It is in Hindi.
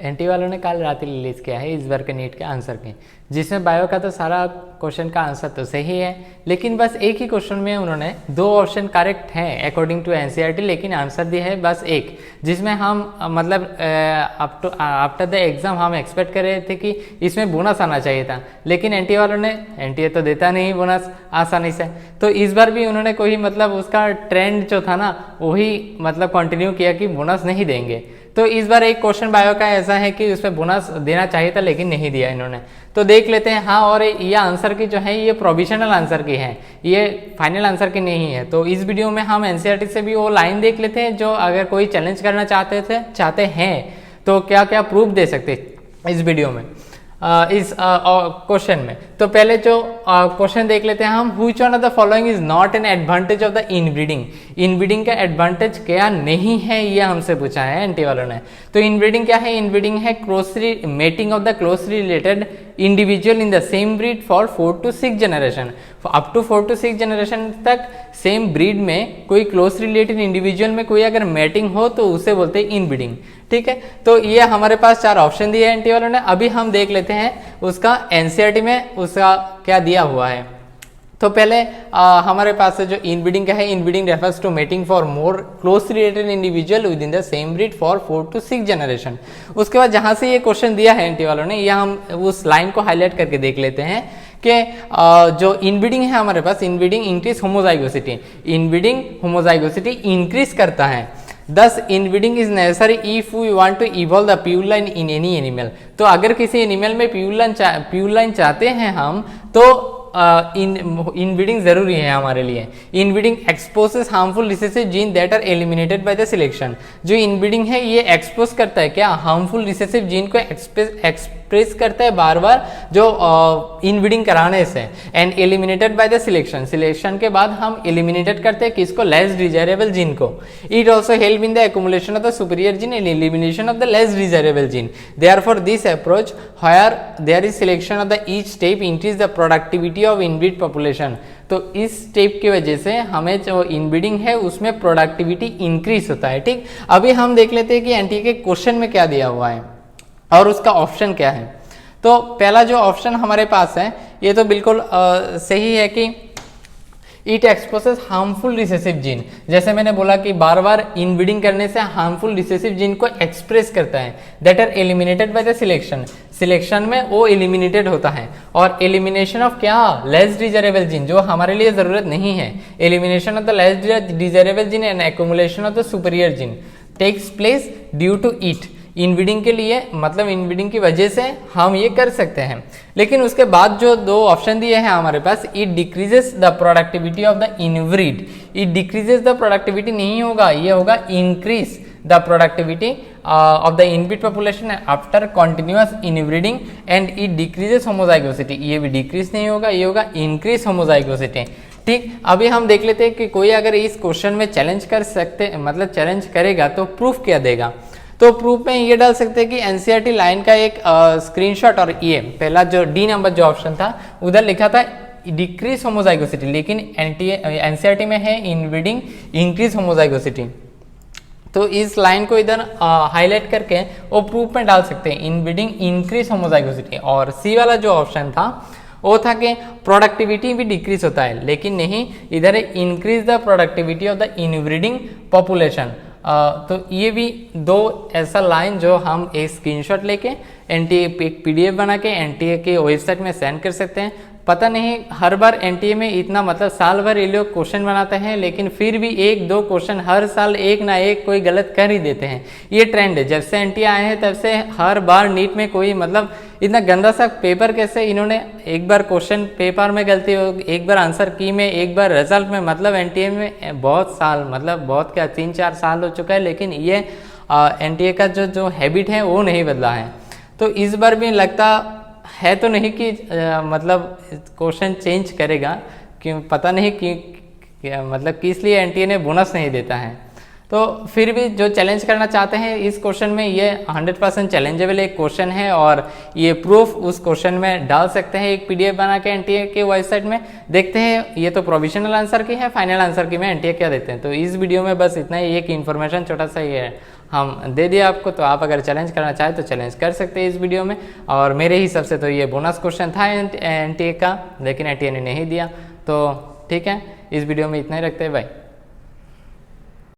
एनटी वालों ने कल रात रिलीज़ किया है इस बार के नीट के आंसर के, जिसमें बायो का तो सारा क्वेश्चन का आंसर तो सही है, लेकिन बस एक ही क्वेश्चन में उन्होंने 2 ऑप्शन करेक्ट हैं अकॉर्डिंग टू एनसीईआरटी, लेकिन आंसर दिया है बस एक, जिसमें हम मतलब आफ्टर द एग्ज़ाम हम एक्सपेक्ट कर रहे थे कि इसमें बोनस आना चाहिए था, लेकिन एनटीए वालों ने, एनटीए तो देता नहीं बोनस आसानी से, तो इस बार भी उन्होंने कोई मतलब उसका ट्रेंड जो था ना वही मतलब कंटिन्यू किया कि बोनस नहीं देंगे। तो इस बार एक क्वेश्चन बायो का ऐसा है कि उसमें बोनस देना चाहिए था लेकिन नहीं दिया इन्होंने। तो देख लेते हैं। हाँ, और ये आंसर की जो है ये प्रोविजनल आंसर की है, ये फाइनल आंसर की नहीं है। तो इस वीडियो में हम एनसीईआरटी से भी वो लाइन देख लेते हैं जो अगर कोई चैलेंज करना चाहते हैं तो क्या क्या प्रूफ दे सकते इस वीडियो में, इस क्वेश्चन में। तो पहले जो क्वेश्चन देख लेते हैं हम, which one of the following is not an advantage of the inbreeding. Inbreeding का एडवांटेज क्या नहीं है ये हमसे पूछा है एनटी वालों ने। तो इनब्रीडिंग क्या है? इनब्रीडिंग है closely mating of the closely related individual in the same breed for 4 to 6 generation. Up to 4 to 6 generation तक सेम ब्रीड में कोई क्लोज रिलेटेड इंडिविजुअल में कोई अगर मैटिंग हो तो उसे बोलते हैं इनब्रीडिंग। ठीक है, तो ये हमारे पास 4 ऑप्शन दिए हैं एनटी वालों ने। अभी हम देख लेते हैं उसका एनसीईआरटी में उसका क्या दिया हुआ है। तो पहले हमारे पास जो इनब्रीडिंग का है, inbreeding refers to mating for more close related individual with in the same breed for 4 to 6 generation. उसके बाद जहां से ये क्वेश्चन दिया है एनटी वालों ने, ये हम उस लाइन को हाईलाइट करके देख लेते हैं कि जो इनब्रीडिंग है हमारे पास, inbreeding increase homozygosity, inbreeding homozygosity increase करता है। Thus inbreeding is necessary if we want to evolve the pure line in any animal। तो अगर किसी एनिमल में प्यूर लाइन चाहते हैं हम तो इनब्रीडिंग जरूरी है हमारे लिए। Inbreeding exposes harmful recessive gene that are eliminated by the selection. जो इनब्रीडिंग है ये एक्सपोज करता है क्या, हार्मफुल रिसेसिव जीन को एक्सप्रेस करता है बार बार जो इनब्रीडिंग कराने से, and eliminated by the selection. Selection के बाद हम एलिमिनेटेड करते हैं किसको, लेस डिजायरेबल जीन को। It also help in the accumulation of the superior gene and elimination of the less desirable gene. Therefore this approach where there is selection of the each step increase the productivity of inbreed population. तो इस स्टेप की वजह से हमें जो इनब्रीडिंग है उसमें प्रोडक्टिविटी इंक्रीज होता है। ठीक, अभी हम देख लेते हैं कि एनटीए के क्वेश्चन में क्या दिया हुआ है और उसका ऑप्शन क्या है। तो पहला जो ऑप्शन हमारे पास है ये तो बिल्कुल सही है कि it exposes harmful recessive gene. जैसे मैंने बोला कि बार बार इनब्रीडिंग करने से हार्मफुल रिसेसिव जीन को एक्सप्रेस करता है, that are eliminated by the selection. Selection में वो एलिमिनेटेड होता है। और एलिमिनेशन ऑफ क्या, लेस डिजायरेबल जीन जो हमारे लिए जरूरत नहीं है। Elimination of the less desirable gene and accumulation of the superior gene takes place due to it. Inbreeding के लिए मतलब इनब्रीडिंग की वजह से हम ये कर सकते हैं। लेकिन उसके बाद जो 2 ऑप्शन दिए हैं हमारे पास, it decreases the productivity of the inbreed. It decreases the productivity नहीं होगा, ये होगा increase the productivity of the inbreed population after continuous inbreeding and it decreases homozygosity. ये भी डिक्रीज नहीं होगा, ये होगा इंक्रीज होमोजाइगोसिटी। ठीक, अभी हम देख लेते हैं कि कोई अगर इस क्वेश्चन में चैलेंज कर सकते मतलब चैलेंज करेगा तो प्रूफ क्या देगा। तो प्रूफ में ये डाल सकते हैं कि एनसीईआरटी लाइन का एक स्क्रीनशॉट, और ये पहला जो डी नंबर जो ऑप्शन था उधर लिखा था डिक्रीज होमोजाइगोसिटी, लेकिन एनसीईआरटी में है इनब्रीडिंग इंक्रीज होमोजाइगोसिटी। तो इस लाइन को इधर हाईलाइट करके वो प्रूफ में डाल सकते हैं इनब्रीडिंग इंक्रीज होमोजाइगोसिटी। और सी वाला जो ऑप्शन था वो था कि प्रोडक्टिविटी भी डिक्रीज होता है, लेकिन नहीं, इधर increase the productivity of the inbreeding population. तो ये भी 2 ऐसा लाइन जो हम एक स्क्रीनशॉट लेके एनटीए एक पीडीएफ बना के एनटीए के वेबसाइट में सेंड कर सकते हैं। पता नहीं हर बार एनटीए में इतना मतलब साल भर ये लोग क्वेश्चन बनाते हैं, लेकिन फिर भी 1-2 क्वेश्चन हर साल एक ना एक कोई गलत कर ही देते हैं। ये ट्रेंड है, जब से एनटीए आए हैं तब से हर बार नीट में कोई मतलब इतना गंदा सा पेपर कैसे इन्होंने, एक बार क्वेश्चन पेपर में गलती हो, एक बार आंसर की में, एक बार रिजल्ट में, मतलब एनटीए में बहुत साल मतलब बहुत क्या 3-4 साल हो चुका है, लेकिन ये एनटीए का जो हैबिट है वो नहीं बदला है। तो इस बार भी लगता है तो नहीं कि मतलब क्वेश्चन चेंज करेगा, क्यों पता नहीं कि मतलब किस लिए एनटीए ने बोनस नहीं देता है। तो फिर भी जो चैलेंज करना चाहते हैं इस क्वेश्चन में, ये 100% चैलेंजेबल एक क्वेश्चन है और ये प्रूफ उस क्वेश्चन में डाल सकते हैं एक पीडीएफ बना के एनटीए के वेबसाइट में। देखते हैं, ये तो प्रोविजनल आंसर की है, फाइनल आंसर की में एनटीए क्या देते हैं। तो इस वीडियो में बस इतना ही, एक इन्फॉर्मेशन छोटा सा ये हम दे दिया आपको। तो आप अगर चैलेंज करना चाहें तो चैलेंज कर सकते हैं इस वीडियो में। और मेरे हिसाब से तो ये बोनस क्वेश्चन था एनटीए का, लेकिन एनटीए ने नहीं दिया। तो ठीक है, इस वीडियो में इतना ही रखते हैं, बाय।